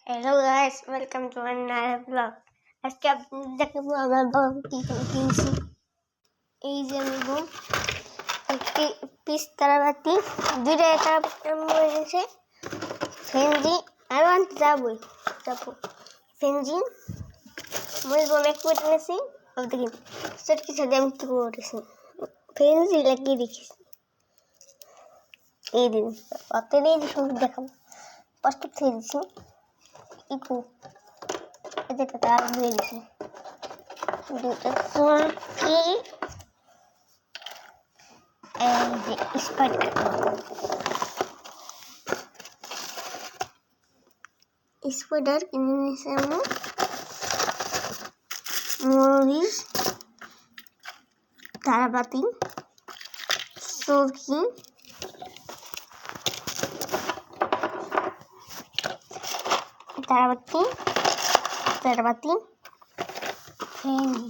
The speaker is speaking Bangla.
Hello guys, welcome to another blog. আজকে আপনাদের দেখাবো আমার বাবা কি কিনছি। এই যে নেব একটি পিস তারাবাতি, দুইটা তারাবাতি রয়েছে, ফেঞ্জি আরও আনতে যাবো ফেঞ্জি মরিচ বম এক করে এনেছি। দেখি চটকি সাথে আমি কি করেছি, ফেঞ্জি লাগিয়ে রেখেছি। এই দিন অত নিয়ে সুন্দর দেখাবো, কষ্ট থেকে দিচ্ছি একটু এটা তার দিয়ে দিচ্ছি দুটো চুলকি। এই যে স্পাইডার কিনে নিয়েছি আমি, মরিচ, তারাবাতি, চুলকি, তারাবাতি, ফেঞ্জি।